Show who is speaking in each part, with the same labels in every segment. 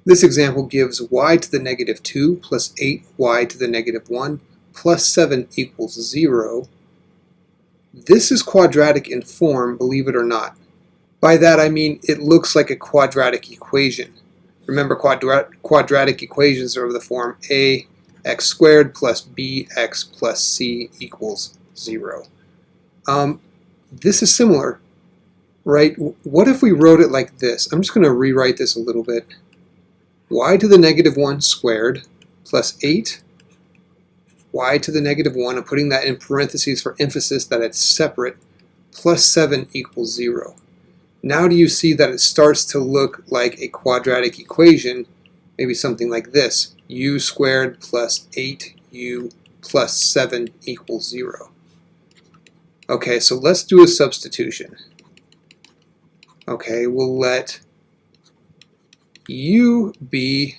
Speaker 1: This example gives y to the negative 2 plus 8y to the negative 1 plus 7 equals 0. This is quadratic in form, believe it or not. By that I mean it looks like a quadratic equation. Remember, quadratic equations are of the form ax squared plus bx plus c equals 0. This is similar, right? What if we wrote it like this? I'm just going to rewrite this a little bit. Y to the negative 1 squared plus 8 y to the negative 1, I'm putting that in parentheses for emphasis that it's separate, plus 7 equals 0. Now do you see that it starts to look like a quadratic equation, maybe something like this, u squared plus 8u plus 7 equals 0. Okay, so let's do a substitution. Okay, we'll let u be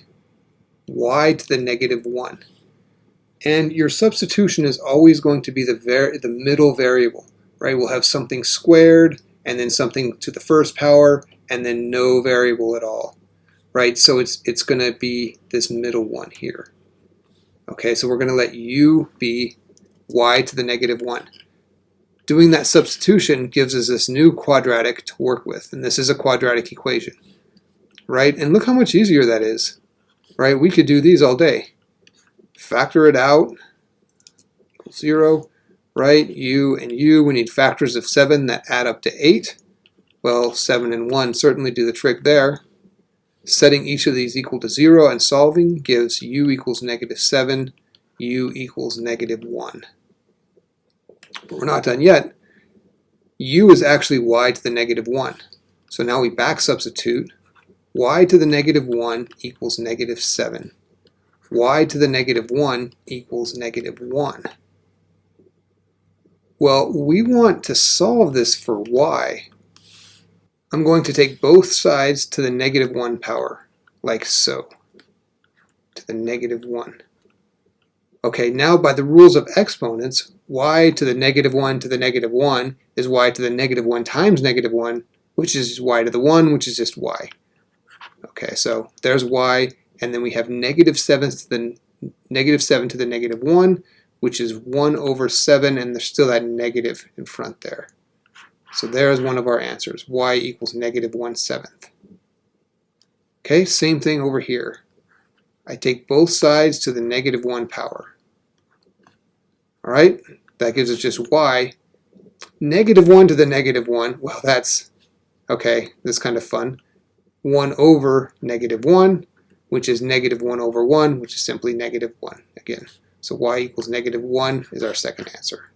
Speaker 1: y to the negative 1. And your substitution is always going to be the middle variable, right? We'll have something squared, and then something to the first power, and then no variable at all, right? So it's going to be this middle one here. Okay, so we're going to let u be y to the negative 1. Doing that substitution gives us this new quadratic to work with, and this is a quadratic equation, right? And look how much easier that is, right? We could do these all day. Factor it out, equals 0, right? U and u, we need factors of 7 that add up to 8. Well, 7 and 1 certainly do the trick there. Setting each of these equal to 0 and solving gives u equals negative 7, u equals negative 1. But we're not done yet. U is actually y to the negative 1. So now we back substitute. Y to the negative 1 equals negative 7. Y to the negative 1 equals negative 1. Well, we want to solve this for y. I'm going to take both sides to the negative 1 power, like so, to the negative 1. Okay, now by the rules of exponents, y to the negative 1 to the negative 1 is y to the negative 1 times negative 1, which is y to the 1, which is just y. Okay, so there's y. And then we have negative 7 to the negative 1, which is 1 over 7, and there's still that negative in front there. So there's one of our answers, y equals negative 1/7. Okay, same thing over here. I take both sides to the negative 1 power. All right, that gives us just y. Negative 1 to the negative 1, well, that's, okay, that's kind of fun. 1 over negative 1. Which is negative 1 over 1, which is simply negative 1 again. So y equals negative 1 is our second answer.